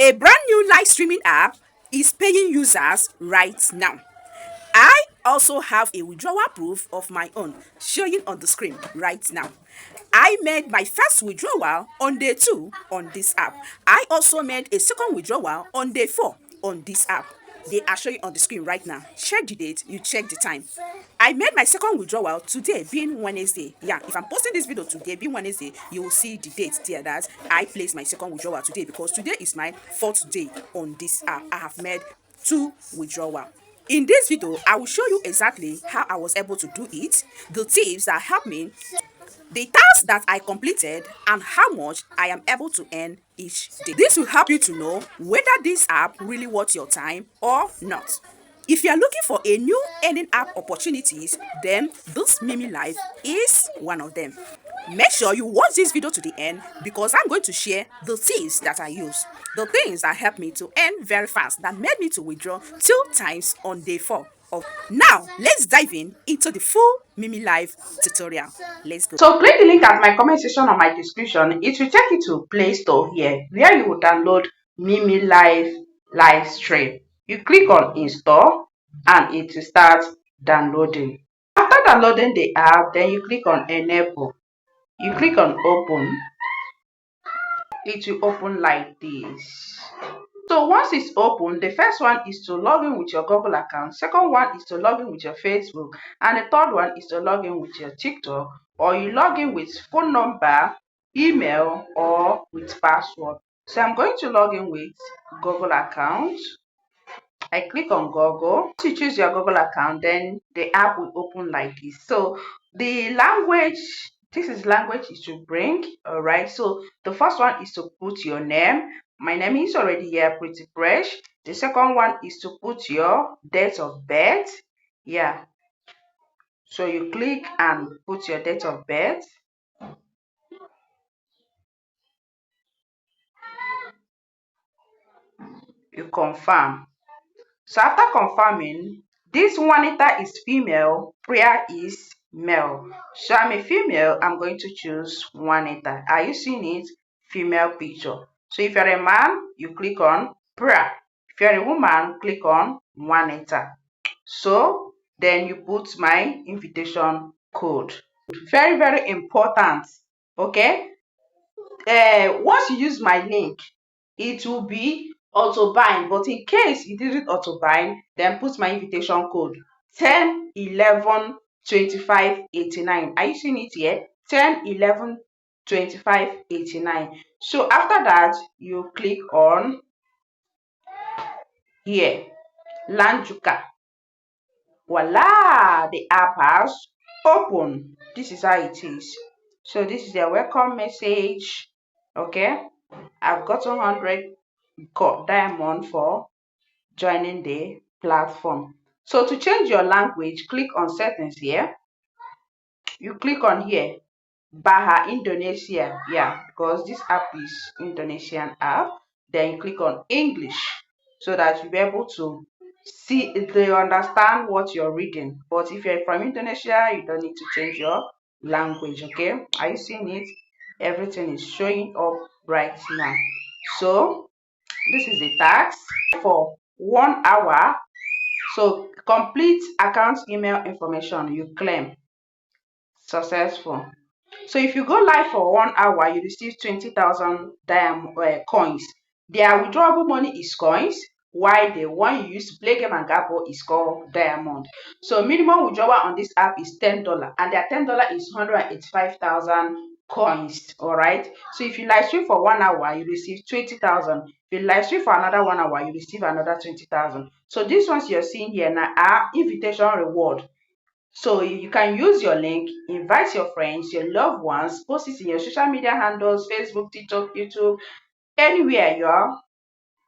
A brand new live streaming app is paying users right now. I also have a withdrawal proof of my own showing on the screen right now. I made my first withdrawal on day 2 on this app. I also made a second withdrawal on day 4 on this app. They are showing on the screen right now. Check the date, you check the time. I made my second withdrawal today being Wednesday. Yeah, if I'm posting this video today being Wednesday, you will see the date there that I placed my second withdrawal today, because today is my fourth day on this app. I have made 2 withdrawal. In this video, I will show you exactly how I was able to do it, the tips that helped me, the tasks that I completed, and how much I am able to earn each day. This will help you to know whether this app really worth your time or not. If you are looking for a new earning app opportunities, then this Mimi Life is one of them. Make sure you watch this video to the end, because I'm going to share the tips that I use, the things that helped me to earn very fast, that made me to withdraw 2 times on day 4 of. Now let's dive into the full Mimi Live tutorial. Let's go. So click the link at my comment section on my description. It will take you to Play Store here, where you will download Mimi Live Stream. You click on install and it will start downloading. After downloading the app, then you click on enable. You click on open. It will open like this. So once it's open, the first one is to log in with your Google account, second one is to log in with your Facebook, and the third one is to log in with your TikTok, or you log in with phone number, email, or with password. So I'm going to log in with Google account. I click on Google. Once you choose your Google account, then the app will open like this. So the language, this is language it should bring. All right, so the first one is to put your name. My name is already here, pretty fresh. The second one is to put your date of birth. Yeah, so you click and put your date of birth. You confirm. So after confirming, this Juanita is female, Priya is male. So I'm a female, I'm going to choose Juanita. Are you seeing it? Female picture. So if you're a man, you click on Priya. If you're a woman, click on Juanita. So then you put my invitation code. Very, very important. Okay. Once you use my link, it will be auto bind, but in case it didn't auto bind, then put my invitation code 10 11 25 89. Are you seeing it here? 10 11 25 89. So after that, you click on here, Lanjuka. Voila, the app has opened. This is how it is. So this is their welcome message. Okay, I've got 100 diamond for joining the platform. So to change your language, click on settings here. You click on here, Baha Indonesia. Yeah, because this app is Indonesian app. Then you click on English, so that you'll be able to see, they understand what you're reading. But if you're from Indonesia, you don't need to change your language. Okay, are you seeing it? Everything is showing up right now. So this is the task for 1 hour. So complete account email information, you claim successful. So if you go live for 1 hour, you receive 20,000 coins. Their withdrawable money is coins, while the one you use to play game and gamble is called diamond. So minimum withdrawal on this app is $10, and their $10 is 185,000 coins. All right. So if you live stream for 1 hour, you receive 20,000. If you live stream for another 1 hour, you receive another 20,000. So these ones you're seeing here now are invitation reward. So you can use your link, invite your friends, your loved ones, post it in your social media handles, Facebook, TikTok, YouTube, anywhere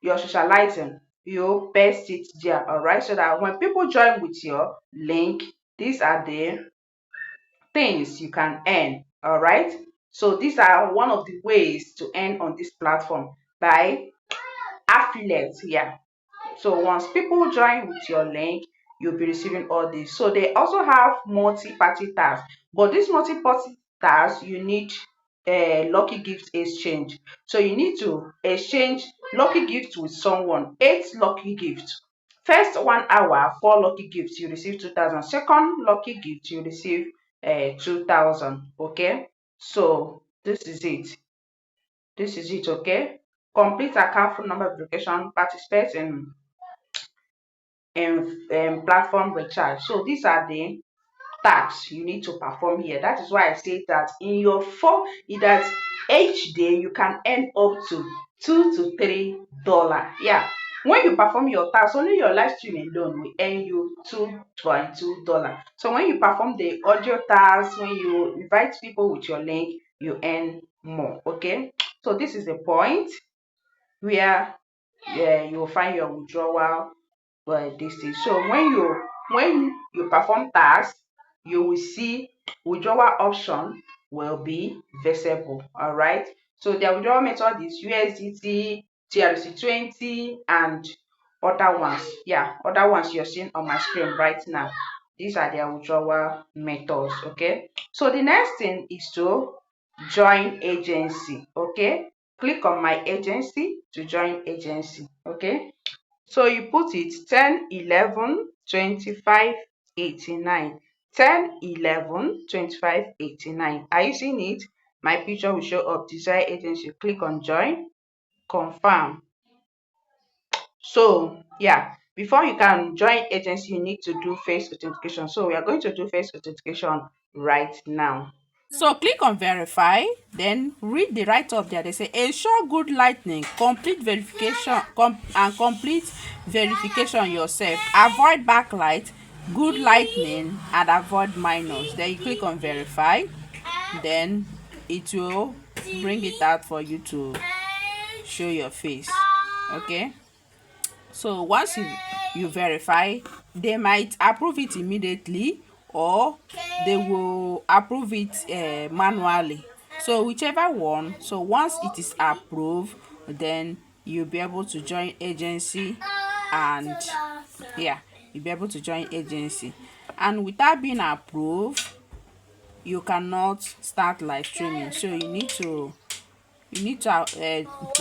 you're socializing, you paste it there. All right, so that when people join with your link, these are the things you can earn. All right, so these are one of the ways to earn on this platform, by affiliates here. So once people join with your link, you'll be receiving all this. So they also have multi-party tasks, but this multi-party task, you need lucky gift exchange. So you need to exchange lucky gift with someone. 8 lucky gifts. First 1 hour, 4 lucky gifts, you receive 2,000. Second lucky gift, you receive 2,000. Okay, so this is it. This is it. Okay, complete account phone number verification, participate in platform recharge. So these are the tasks you need to perform here. That is why I say that in your phone, that each day you can earn up to $2 to $3. Yeah, when you perform your task, only your live stream alone will earn you $2.2. So when you perform the audio task, when you invite people with your link, you earn more. Okay, so this is the point where, yeah, you will find your withdrawal this thing. So when you perform tasks, you will see withdrawal option will be visible. All right, so their withdrawal method is USDT, TRC20, and other ones. Yeah, other ones you're seeing on my screen right now. These are their withdrawal methods. Okay, so the next thing is to join agency. Okay, click on my agency to join agency. Okay, so you put it 10 11 25 89. 10 11 25 89. Are you seeing it? My picture will show up. Desire agency. Click on join. Confirm. So yeah, before you can join agency, you need to do face authentication. So we are going to do face authentication right now. So click on verify, then read the right up there. They say ensure good lightning, complete verification and complete verification yourself. Avoid backlight, good lightning, and avoid minors. Then you click on verify, then it will bring it out for you to show your face. Okay. So once you verify, they might approve it immediately or they will approve it manually. So whichever one. So once it is approved, then you'll be able to join agency, and yeah, you'll be able to join agency. And without being approved, you cannot start live streaming. So you need to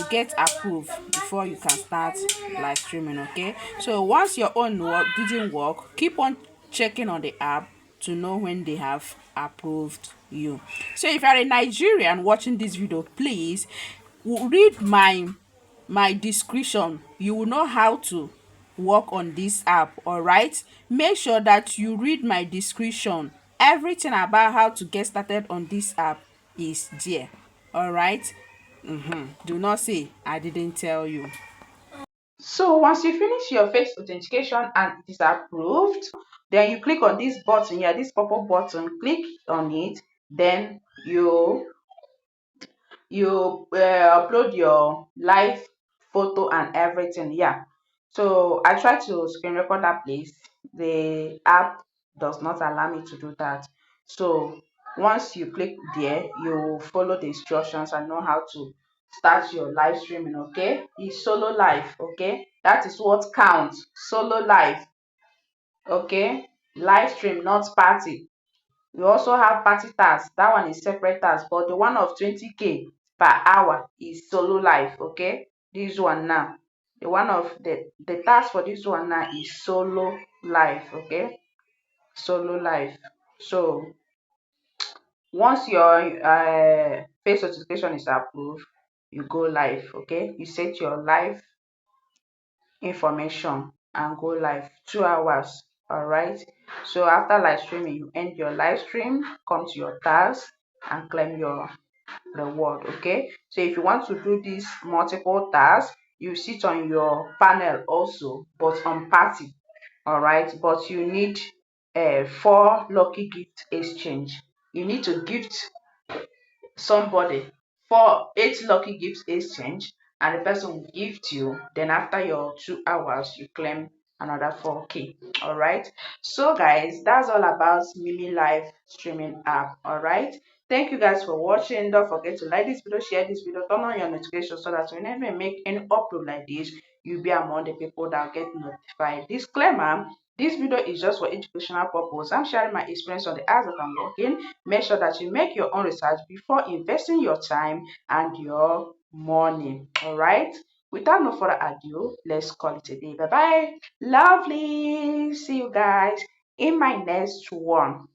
get approved before you can start live streaming. Okay, so once your own work didn't work, keep on checking on the app to know when they have approved you. So if you're a Nigerian watching this video, please read my description. You will know how to work on this app. All right, make sure that you read my description. Everything about how to get started on this app is there. All right. Do not say I didn't tell you. So once you finish your face authentication and it is approved, then you click on this button here, this purple button, click on it, then you upload your live photo and everything. Yeah, so I try to screen record that place. The app does not allow me to do that. So once you click there, you follow the instructions and know how to start your live streaming. Okay, it's solo live. Okay, that is what counts. Solo live. Okay, live stream, not party. We also have party task. That one is separate task, but the one of 20K per hour is solo life. Okay, this one now, the one of the task for this one now is solo life. Okay, solo life. So once your face notification is approved, you go live. Okay, you set your live information and go live 2 hours. All right, so after live streaming, you end your live stream, come to your task and claim your reward. Okay, so if you want to do this multiple tasks, you sit on your panel also, but on party. All right, but you need 4 lucky gift exchange. You need to gift somebody for 8 lucky gifts exchange, and the person will gift you. Then after your 2 hours, you claim another 4K. All right, so guys, that's all about Mimi live streaming app. All right, thank you guys for watching. Don't forget to like this video, share this video, turn on your notifications so that whenever I make any upload like this, you'll be among the people that get notified. Disclaimer: This video is just for educational purpose. I'm sharing my experience on the apps that I'm working. Make sure that you make your own research before investing your time and your money. All right. Without no further ado, let's call it a day. Bye bye. Lovely. See you guys in my next one.